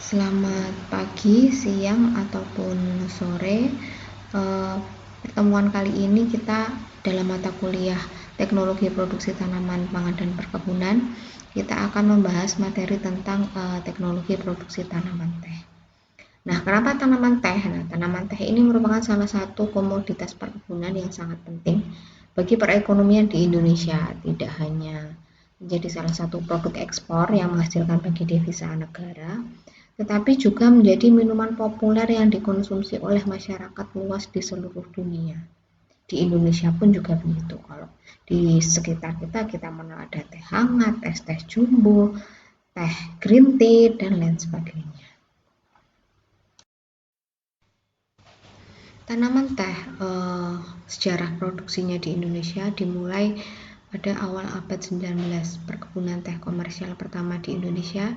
Selamat pagi, siang, ataupun sore. Pertemuan kali ini kita dalam mata kuliah Teknologi Produksi Tanaman Pangan dan Perkebunan, kita akan membahas materi tentang teknologi produksi tanaman teh. Nah, kenapa tanaman teh? Nah, tanaman teh ini merupakan salah satu komoditas perkebunan yang sangat penting bagi perekonomian di Indonesia. Tidak hanya menjadi salah satu produk ekspor yang menghasilkan bagi devisa negara, tetapi juga menjadi minuman populer yang dikonsumsi oleh masyarakat luas di seluruh dunia. Di Indonesia pun juga begitu. Kalau di sekitar kita mengenal ada teh hangat, teh jumbo, teh green tea, dan lain sebagainya. Tanaman teh, sejarah produksinya di Indonesia dimulai pada awal abad 19. Perkebunan teh komersial pertama di Indonesia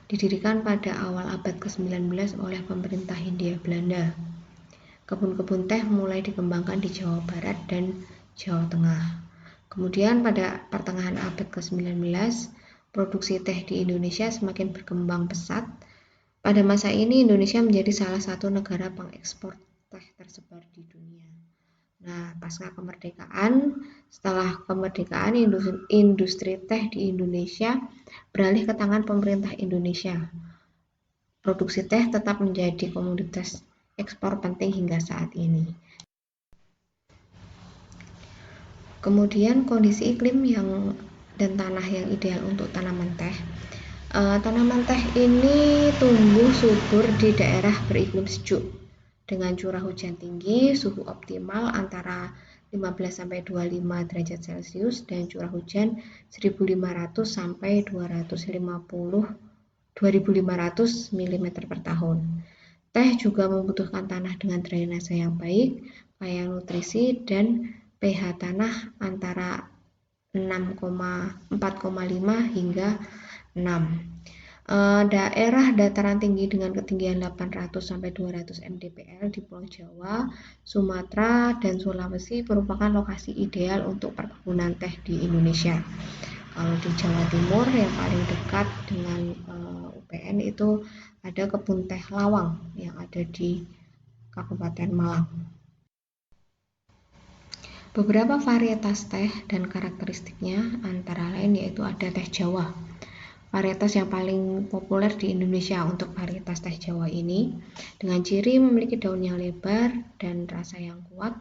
didirikan pada awal abad ke-19 oleh pemerintah Hindia Belanda. Kebun-kebun teh mulai dikembangkan di Jawa Barat dan Jawa Tengah. Kemudian pada pertengahan abad ke-19, produksi teh di Indonesia semakin berkembang pesat. Pada masa ini Indonesia menjadi salah satu negara pengekspor teh tersebar di dunia. Nah, pasca kemerdekaan, setelah kemerdekaan industri teh di Indonesia beralih ke tangan pemerintah Indonesia. Produksi teh tetap menjadi komoditas ekspor penting hingga saat ini. Kemudian kondisi iklim dan tanah yang ideal untuk tanaman teh. Tanaman teh ini tumbuh subur di daerah beriklim sejuk dengan curah hujan tinggi, suhu optimal antara 15-25 derajat Celcius dan curah hujan 1.500 sampai 2.500 mm per tahun. Teh juga membutuhkan tanah dengan drainase yang baik, kaya nutrisi, dan pH tanah antara 4,5 hingga 6. Daerah dataran tinggi dengan ketinggian 800-200 mdpl di Pulau Jawa, Sumatera, dan Sulawesi merupakan lokasi ideal untuk perkebunan teh di Indonesia. Kalau di Jawa Timur yang paling dekat dengan UPN itu ada kebun teh Lawang yang ada di Kabupaten Malang. Beberapa varietas teh dan karakteristiknya antara lain yaitu ada teh Jawa. Varietas yang paling populer di Indonesia untuk varietas teh Jawa ini dengan ciri memiliki daun yang lebar dan rasa yang kuat,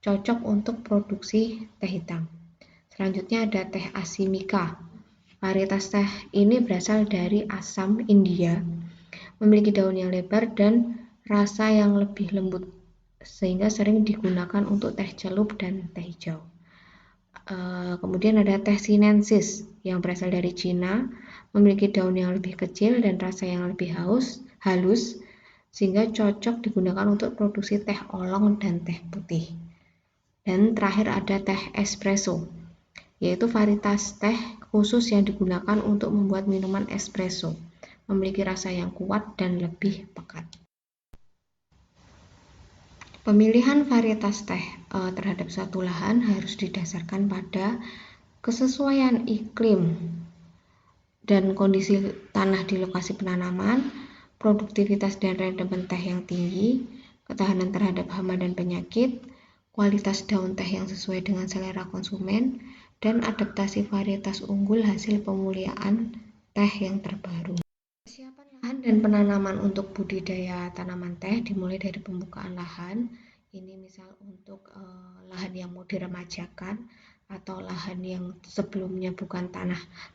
cocok untuk produksi teh hitam. Selanjutnya ada teh Asimika. Varietas teh ini berasal dari Assam, India, memiliki daun yang lebar dan rasa yang lebih lembut, sehingga sering digunakan untuk teh celup dan teh hijau. Kemudian ada teh Sinensis yang berasal dari Cina, memiliki daun yang lebih kecil dan rasa yang lebih halus, sehingga cocok digunakan untuk produksi teh oolong dan teh putih. Dan terakhir ada teh espresso, yaitu varietas teh khusus yang digunakan untuk membuat minuman espresso, memiliki rasa yang kuat dan lebih pekat. Pemilihan varietas teh terhadap suatu lahan harus didasarkan pada kesesuaian iklim dan kondisi tanah di lokasi penanaman, produktivitas dan rendemen teh yang tinggi, ketahanan terhadap hama dan penyakit, kualitas daun teh yang sesuai dengan selera konsumen, dan adaptasi varietas unggul hasil pemuliaan teh yang terbaru. Persiapan lahan dan penanaman untuk budidaya tanaman teh dimulai dari pembukaan lahan. Ini misal untuk lahan yang mau diremajakan atau lahan yang sebelumnya bukan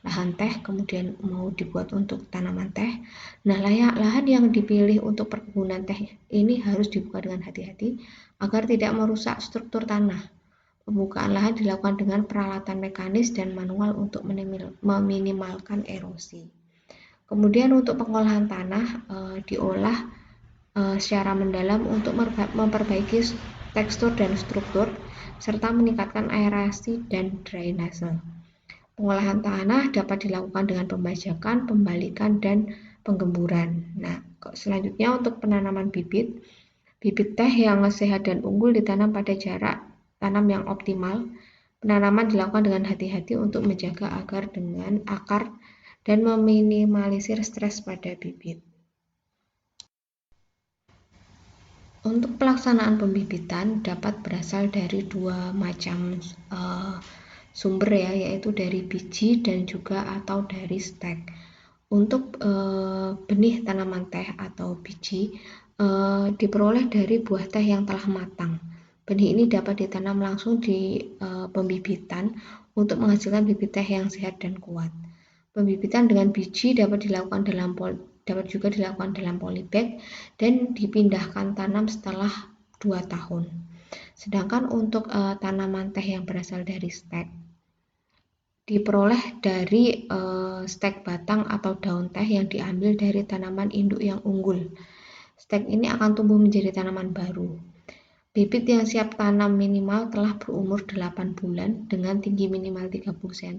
lahan teh kemudian mau dibuat untuk tanaman teh. Nah, lahan yang dipilih untuk perkebunan teh ini harus dibuka dengan hati-hati agar tidak merusak struktur tanah. Pembukaan lahan dilakukan dengan peralatan mekanis dan manual untuk meminimalkan erosi. Kemudian untuk pengolahan tanah diolah secara mendalam untuk memperbaiki tekstur dan struktur serta meningkatkan aerasi dan drainase. Pengolahan tanah dapat dilakukan dengan pembajakan, pembalikan, dan penggemburan. Nah, selanjutnya untuk penanaman bibit teh yang sehat dan unggul ditanam pada jarak tanam yang optimal. Penanaman dilakukan dengan hati-hati untuk menjaga akar dan meminimalisir stres pada bibit. Untuk pelaksanaan pembibitan dapat berasal dari dua macam sumber ya, yaitu dari biji dan juga atau dari stek. Untuk benih tanaman teh atau biji diperoleh dari buah teh yang telah matang. Benih ini dapat ditanam langsung di pembibitan untuk menghasilkan bibit teh yang sehat dan kuat. Pembibitan dengan biji dapat juga dilakukan dalam polybag dan dipindahkan tanam setelah 2 tahun. Sedangkan untuk tanaman teh yang berasal dari stek diperoleh dari stek batang atau daun teh yang diambil dari tanaman induk yang unggul. Stek ini akan tumbuh menjadi tanaman baru. Bibit yang siap tanam minimal telah berumur 8 bulan dengan tinggi minimal 30 cm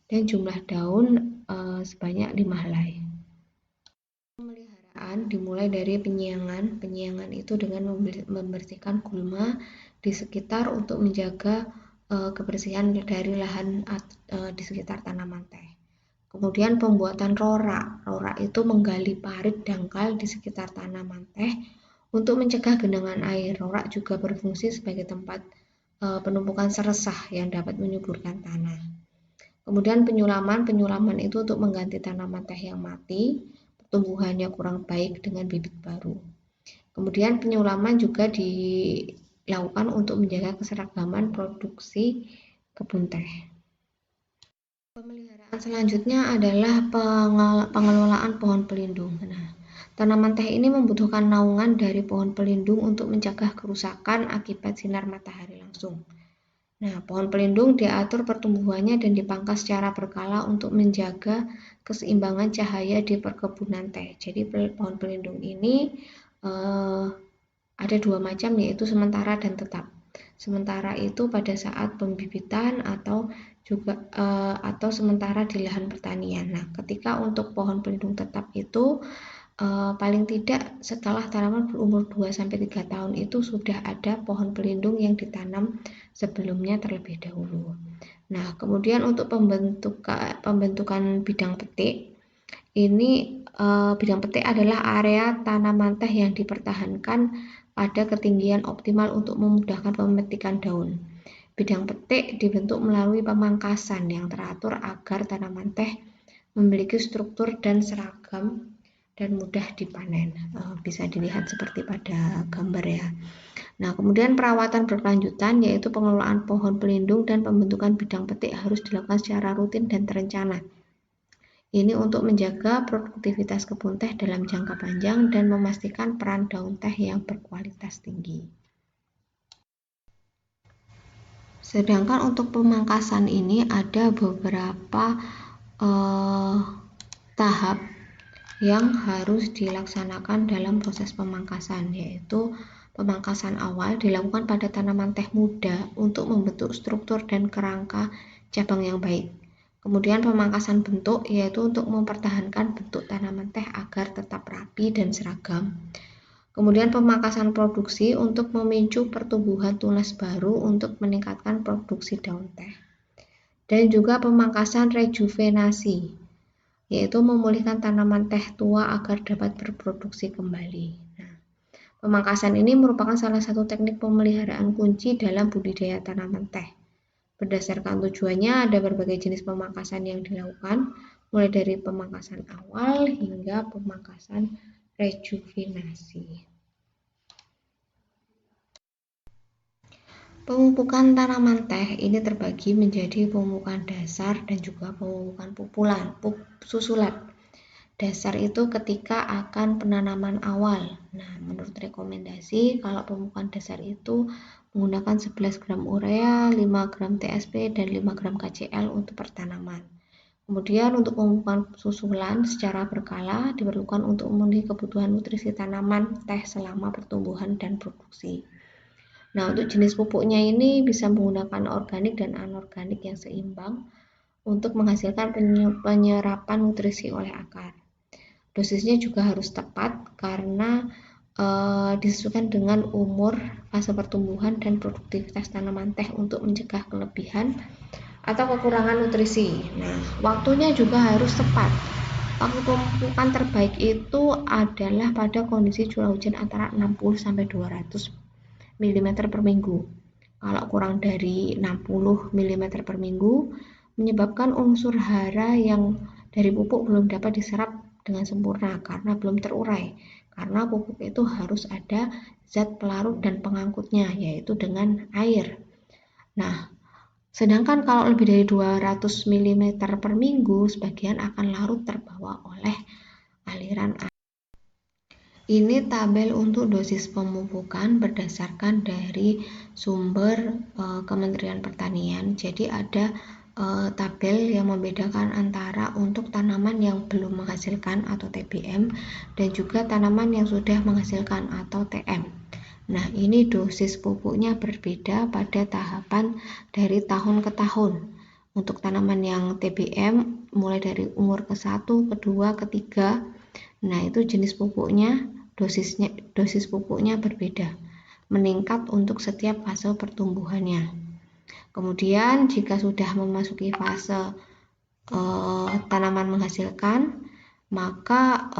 dan jumlah daun sebanyak 5 helai. Pemeliharaan dimulai dari penyiangan. Penyiangan itu dengan membersihkan gulma di sekitar untuk menjaga kebersihan dari lahan di sekitar tanaman teh. Kemudian pembuatan rorak. Rorak itu menggali parit dangkal di sekitar tanaman teh untuk mencegah genangan air. Rorak juga berfungsi sebagai tempat penumpukan seresah yang dapat menyuburkan tanah. Kemudian penyulaman. Penyulaman itu untuk mengganti tanaman teh yang mati, pertumbuhannya kurang baik dengan bibit baru. Kemudian penyulaman juga dilakukan untuk menjaga keseragaman produksi kebun teh. Pemeliharaan selanjutnya adalah pengelolaan pohon pelindung. Nah, tanaman teh ini membutuhkan naungan dari pohon pelindung untuk mencegah kerusakan akibat sinar matahari langsung. Nah, pohon pelindung diatur pertumbuhannya dan dipangkas secara berkala untuk menjaga keseimbangan cahaya di perkebunan teh. Jadi pohon pelindung ini ada dua macam, yaitu sementara dan tetap. Sementara itu pada saat pembibitan atau sementara di lahan pertanian. Nah, ketika untuk pohon pelindung tetap itu paling tidak setelah tanaman berumur 2-3 tahun itu sudah ada pohon pelindung yang ditanam sebelumnya terlebih dahulu. Nah, kemudian untuk pembentukan bidang petik, ini bidang petik adalah area tanaman teh yang dipertahankan pada ketinggian optimal untuk memudahkan pemetikan daun. Bidang petik dibentuk melalui pemangkasan yang teratur agar tanaman teh memiliki struktur dan seragam dan mudah dipanen. Bisa dilihat seperti pada gambar ya. Nah, kemudian perawatan berkelanjutan yaitu pengelolaan pohon pelindung dan pembentukan bidang petik harus dilakukan secara rutin dan terencana. Ini untuk menjaga produktivitas kebun teh dalam jangka panjang dan memastikan peran daun teh yang berkualitas tinggi. Sedangkan untuk pemangkasan ini ada beberapa tahap yang harus dilaksanakan dalam proses pemangkasan, yaitu pemangkasan awal dilakukan pada tanaman teh muda untuk membentuk struktur dan kerangka cabang yang baik. Kemudian pemangkasan bentuk yaitu untuk mempertahankan bentuk tanaman teh agar tetap rapi dan seragam. Kemudian pemangkasan produksi untuk memicu pertumbuhan tunas baru untuk meningkatkan produksi daun teh. Dan juga pemangkasan rejuvenasi, yaitu memulihkan tanaman teh tua agar dapat berproduksi kembali. Nah, pemangkasan ini merupakan salah satu teknik pemeliharaan kunci dalam budidaya tanaman teh. Berdasarkan tujuannya, ada berbagai jenis pemangkasan yang dilakukan, mulai dari pemangkasan awal hingga pemangkasan rejuvenasi. Pemupukan tanaman teh ini terbagi menjadi pemupukan dasar dan juga pemupukan susulan. Dasar itu ketika akan penanaman awal. Nah, menurut rekomendasi, kalau pemupukan dasar itu menggunakan 11 gram urea, 5 gram TSP, dan 5 gram KCl untuk pertanaman. Kemudian untuk pemupukan susulan secara berkala diperlukan untuk memenuhi kebutuhan nutrisi tanaman teh selama pertumbuhan dan produksi. Nah, untuk jenis pupuknya ini bisa menggunakan organik dan anorganik yang seimbang untuk menghasilkan penyerapan nutrisi oleh akar. Dosisnya juga harus tepat karena disesuaikan dengan umur, fase pertumbuhan, dan produktivitas tanaman teh untuk mencegah kelebihan atau kekurangan nutrisi. Nah, waktunya juga harus tepat. Waktu pemupukan terbaik itu adalah pada kondisi curah hujan antara 60-200 mm per minggu. Kalau kurang dari 60 mm per minggu, menyebabkan unsur hara yang dari pupuk belum dapat diserap dengan sempurna karena belum terurai. Karena pupuk itu harus ada zat pelarut dan pengangkutnya, yaitu dengan air. Nah, sedangkan kalau lebih dari 200 mm per minggu, sebagian akan larut terbawa oleh aliran air. Ini tabel untuk dosis pemupukan berdasarkan dari sumber Kementerian Pertanian. Jadi ada tabel yang membedakan antara untuk tanaman yang belum menghasilkan atau TBM dan juga tanaman yang sudah menghasilkan atau TM. Nah, ini dosis pupuknya berbeda pada tahapan dari tahun ke tahun. Untuk tanaman yang TBM mulai dari umur ke-1, kedua, ketiga. Nah, itu jenis pupuknya, dosis pupuknya berbeda, meningkat untuk setiap fase pertumbuhannya. Kemudian, jika sudah memasuki fase tanaman menghasilkan, maka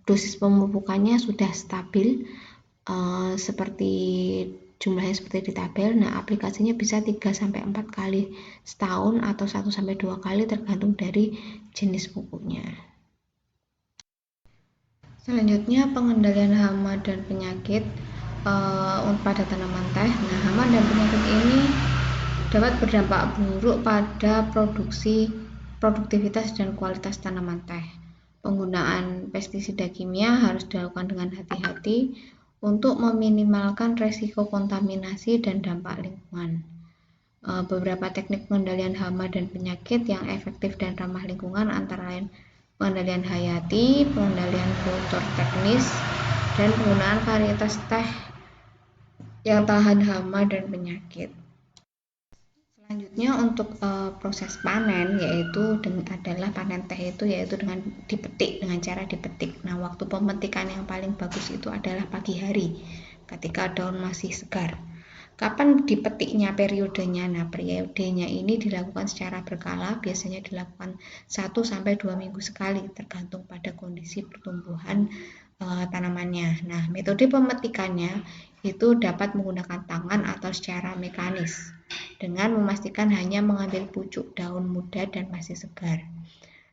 dosis pemupukannya sudah stabil, seperti jumlahnya seperti di tabel. Nah, aplikasinya bisa 3-4 kali setahun atau 1-2 kali tergantung dari jenis pupuknya. Selanjutnya, pengendalian hama dan penyakit pada tanaman teh. Nah, hama dan penyakit ini dapat berdampak buruk pada produktivitas dan kualitas tanaman teh. Penggunaan pestisida kimia harus dilakukan dengan hati-hati untuk meminimalkan resiko kontaminasi dan dampak lingkungan. Beberapa teknik pengendalian hama dan penyakit yang efektif dan ramah lingkungan antara lain pengendalian hayati, pengendalian kultur teknis, dan penggunaan varietas teh yang tahan hama dan penyakit. Selanjutnya untuk proses panen adalah panen teh itu yaitu dengan dipetik, dengan cara dipetik. Nah, waktu pemetikan yang paling bagus itu adalah pagi hari ketika daun masih segar. Kapan dipetiknya periodenya? Nah, periodenya ini dilakukan secara berkala, biasanya dilakukan 1-2 minggu sekali tergantung pada kondisi pertumbuhan tanamannya. Nah, metode pemetikannya itu dapat menggunakan tangan atau secara mekanis dengan memastikan hanya mengambil pucuk daun muda dan masih segar.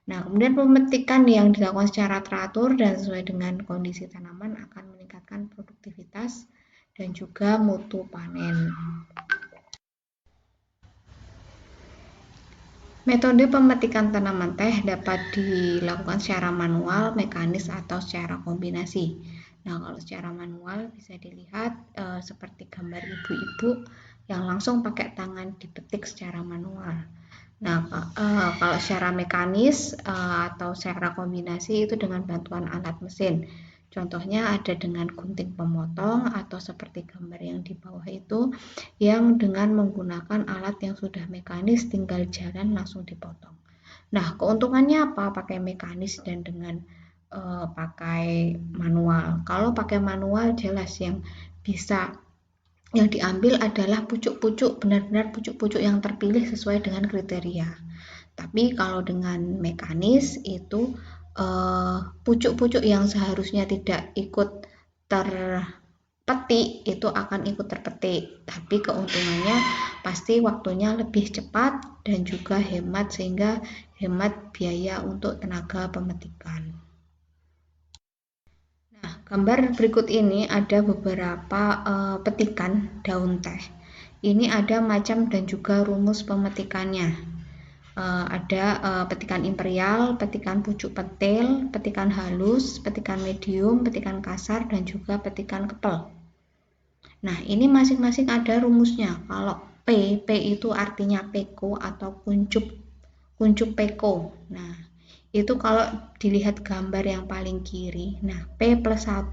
Nah, kemudian pemetikan yang dilakukan secara teratur dan sesuai dengan kondisi tanaman akan meningkatkan produktivitas dan juga mutu panen. Metode pemetikan tanaman teh dapat dilakukan secara manual, mekanis, atau secara kombinasi. Nah, kalau secara manual bisa dilihat seperti gambar ibu-ibu yang langsung pakai tangan dipetik secara manual. Nah, kalau secara mekanis atau secara kombinasi itu dengan bantuan alat mesin. Contohnya ada dengan gunting pemotong atau seperti gambar yang di bawah itu yang dengan menggunakan alat yang sudah mekanis tinggal jalan langsung dipotong. Nah, keuntungannya apa pakai mekanis dan dengan pakai manual? Kalau pakai manual jelas yang diambil adalah pucuk-pucuk, benar-benar pucuk-pucuk yang terpilih sesuai dengan kriteria. Tapi kalau dengan mekanis itu pucuk-pucuk yang seharusnya tidak ikut terpetik itu akan ikut terpetik. Tapi keuntungannya pasti waktunya lebih cepat dan juga hemat, sehingga hemat biaya untuk tenaga pemetikan. Nah, gambar berikut ini ada beberapa petikan daun teh. Ini ada macam dan juga rumus pemetikannya. Ada petikan imperial, petikan pucuk petil, petikan halus, petikan medium, petikan kasar, dan juga petikan kepel. Nah, ini masing-masing ada rumusnya. Kalau P itu artinya peko atau kuncup peko. Nah, itu kalau dilihat gambar yang paling kiri. Nah, P+1.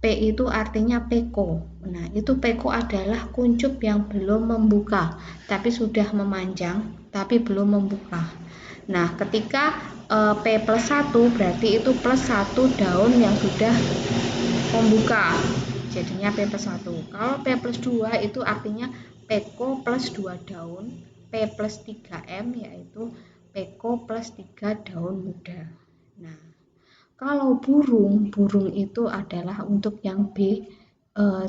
P itu artinya peko. Nah, itu peko adalah kuncup yang belum membuka, tapi sudah memanjang, tapi belum membuka. Nah, ketika P+1 berarti itu +1 daun yang sudah membuka, jadinya P+1. Kalau P+2 itu artinya peko +2 daun, P+3M yaitu peko plus 3 daun muda. Nah, kalau burung itu adalah untuk yang B,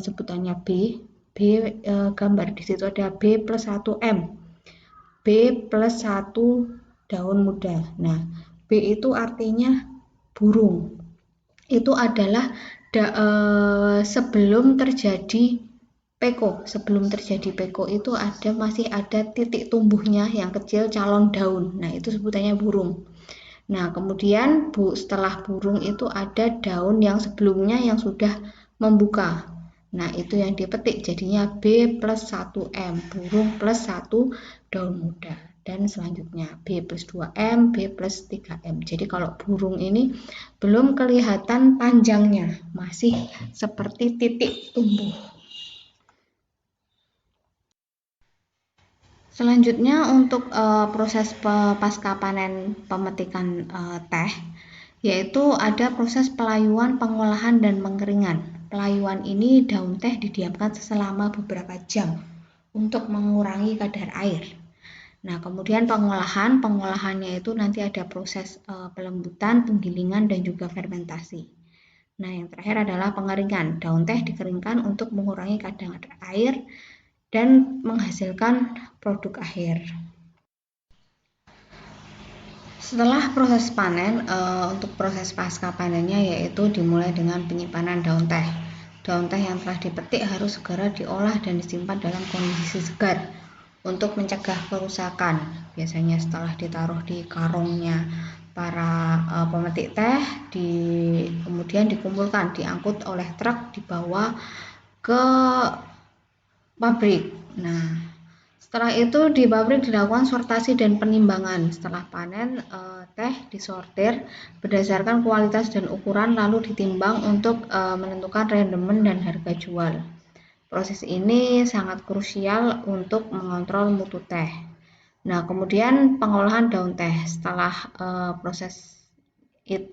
sebutannya B, gambar di situ ada B plus 1M, B plus 1 daun muda. Nah, B itu artinya burung. Itu adalah sebelum terjadi sebelum terjadi peko itu masih ada titik tumbuhnya yang kecil calon daun. Nah, itu sebutannya burung. Nah, kemudian setelah burung itu ada daun yang sebelumnya yang sudah membuka. Nah, itu yang dipetik jadinya B plus 1M, burung plus 1 daun muda. Dan selanjutnya B plus 2M, B plus 3M. Jadi kalau burung ini belum kelihatan panjangnya, masih seperti titik tumbuh. Selanjutnya untuk proses pasca panen pemetikan teh, yaitu ada proses pelayuan, pengolahan, dan pengeringan. Pelayuan ini daun teh didiamkan selama beberapa jam untuk mengurangi kadar air. Nah, kemudian pengolahannya itu nanti ada proses pelembutan, penggilingan, dan juga fermentasi. Nah, yang terakhir adalah pengeringan. Daun teh dikeringkan untuk mengurangi kadar air dan menghasilkan produk akhir. Setelah proses panen, untuk proses pasca panennya yaitu dimulai dengan penyimpanan daun teh. Daun teh yang telah dipetik harus segera diolah dan disimpan dalam kondisi segar untuk mencegah kerusakan. Biasanya setelah ditaruh di karungnya para pemetik teh, kemudian dikumpulkan, diangkut oleh truk, dibawa ke pabrik. Nah, setelah itu di pabrik dilakukan sortasi dan penimbangan. Setelah panen, teh disortir berdasarkan kualitas dan ukuran lalu ditimbang untuk menentukan rendemen dan harga jual. Proses ini sangat krusial untuk mengontrol mutu teh. Nah, kemudian pengolahan daun teh. Setelah proses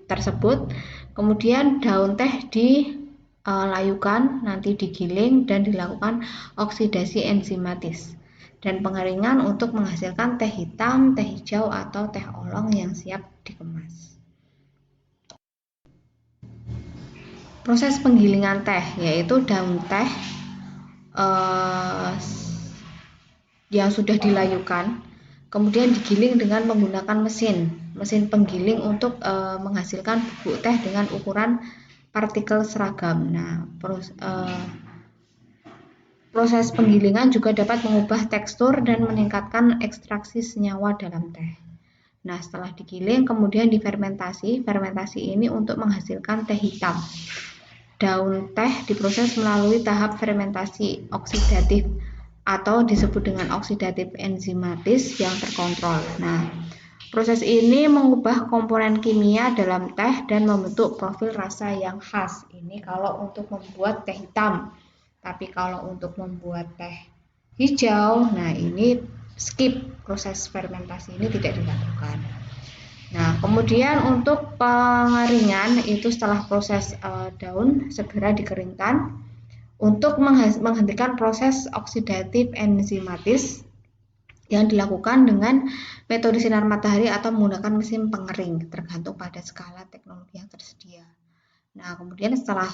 tersebut, kemudian daun teh dilayukan, nanti digiling dan dilakukan oksidasi enzimatis dan pengeringan untuk menghasilkan teh hitam, teh hijau, atau teh oolong yang siap dikemas. Proses penggilingan teh yaitu daun teh yang sudah dilayukan kemudian digiling dengan menggunakan mesin penggiling untuk menghasilkan bubuk teh dengan ukuran partikel seragam. Nah, proses penggilingan juga dapat mengubah tekstur dan meningkatkan ekstraksi senyawa dalam teh. Nah, setelah digiling kemudian difermentasi. Fermentasi ini untuk menghasilkan teh hitam. Daun teh diproses melalui tahap fermentasi oksidatif atau disebut dengan oksidatif enzimatis yang terkontrol. Nah, proses ini mengubah komponen kimia dalam teh dan membentuk profil rasa yang khas. Ini kalau untuk membuat teh hitam. Tapi kalau untuk membuat teh hijau, nah ini skip, proses fermentasi ini tidak dilakukan. Nah, kemudian untuk pengeringan itu setelah proses daun segera dikeringkan untuk menghentikan proses oksidatif enzimatis yang dilakukan dengan metode sinar matahari atau menggunakan mesin pengering, tergantung pada skala teknologi yang tersedia. Nah, kemudian setelah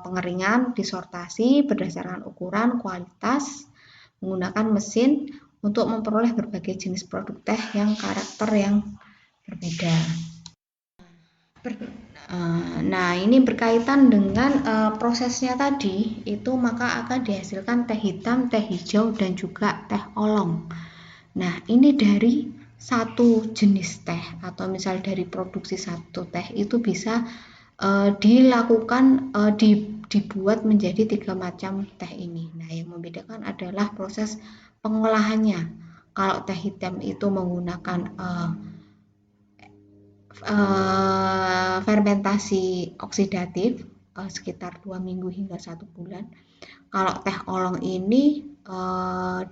pengeringan disortasi berdasarkan ukuran, kualitas, menggunakan mesin untuk memperoleh berbagai jenis produk teh yang karakter yang berbeda. Nah, ini berkaitan dengan prosesnya tadi, itu maka akan dihasilkan teh hitam, teh hijau, dan juga teh oolong. Nah, ini dari satu jenis teh atau misal dari produksi satu teh itu bisa dilakukan dibuat menjadi 3 macam teh ini. Nah, yang membedakan adalah proses pengolahannya. Kalau teh hitam itu menggunakan fermentasi oksidatif sekitar 2 minggu hingga 1 bulan. Kalau teh oolong ini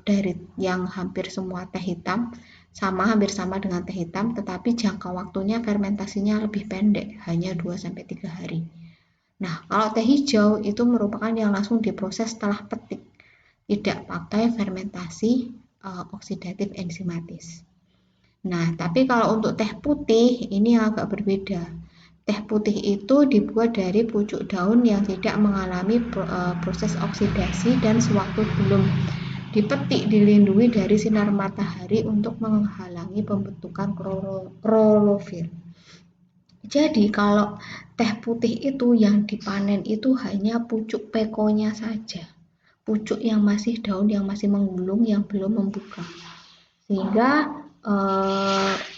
dari yang hampir semua teh hitam hampir sama dengan teh hitam, tetapi jangka waktunya fermentasinya lebih pendek, hanya 2-3 hari. Nah, kalau teh hijau itu merupakan yang langsung diproses setelah petik, tidak pakai fermentasi oksidatif enzimatis. Nah, tapi kalau untuk teh putih ini agak berbeda. Teh putih itu dibuat dari pucuk daun yang tidak mengalami proses oksidasi dan sewaktu belum dipetik dilindungi dari sinar matahari untuk menghalangi pembentukan klorofil. Jadi kalau teh putih itu yang dipanen itu hanya pucuk pekonya saja. Pucuk yang masih daun yang masih menggulung yang belum membuka. Sehingga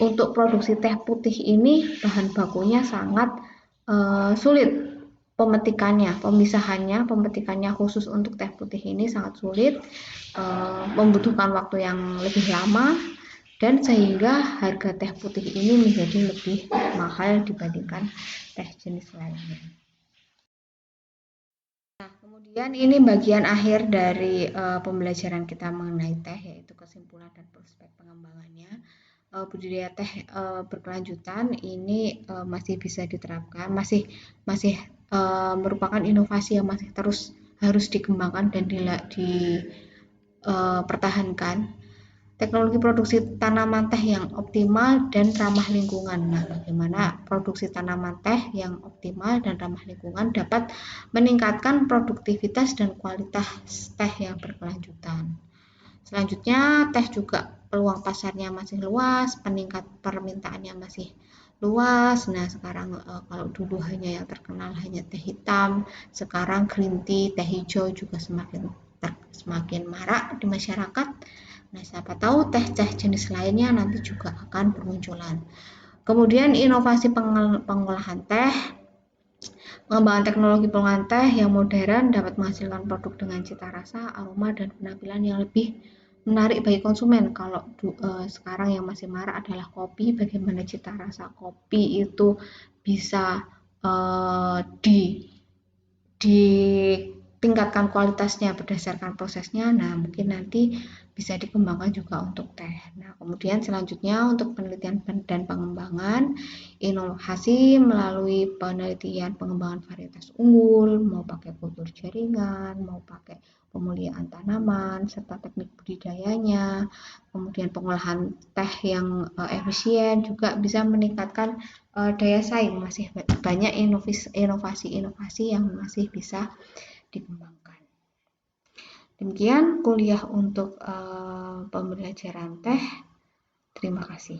untuk produksi teh putih ini bahan bakunya sangat sulit pemetikannya, pemetikannya khusus untuk teh putih ini sangat sulit, membutuhkan waktu yang lebih lama dan sehingga harga teh putih ini menjadi lebih mahal dibandingkan teh jenis lainnya. Nah, kemudian ini bagian akhir dari pembelajaran kita mengenai teh, yaitu kesimpulan dan prospek pengembangannya. Budidaya teh berkelanjutan ini masih bisa diterapkan, masih merupakan inovasi yang masih terus harus dikembangkan dan dipertahankan. Teknologi produksi tanaman teh yang optimal dan ramah lingkungan. Nah, bagaimana produksi tanaman teh yang optimal dan ramah lingkungan dapat meningkatkan produktivitas dan kualitas teh yang berkelanjutan. Selanjutnya, teh juga peluang pasarnya masih luas, peningkat permintaannya masih luas. Nah, sekarang kalau dulu hanya yang terkenal hanya teh hitam, sekarang green tea, teh hijau juga semakin marak di masyarakat. Nah, siapa tahu teh-teh jenis lainnya nanti juga akan bermunculan. Kemudian inovasi pengolahan teh, pengembangan teknologi pengolahan teh yang modern dapat menghasilkan produk dengan cita rasa, aroma, dan penampilan yang lebih menarik bagi konsumen. Kalau sekarang yang masih marak adalah kopi, bagaimana cita rasa kopi itu bisa ditingkatkan kualitasnya berdasarkan prosesnya. Nah, mungkin nanti bisa dikembangkan juga untuk teh. Nah, kemudian selanjutnya untuk penelitian dan pengembangan, inovasi melalui penelitian pengembangan varietas unggul, mau pakai kultur jaringan, mau pakai pemuliaan tanaman, serta teknik budidayanya, kemudian pengolahan teh yang efisien juga bisa meningkatkan daya saing. Masih banyak inovasi-inovasi yang masih bisa dikembangkan. Demikian kuliah untuk pembelajaran teh. Terima kasih.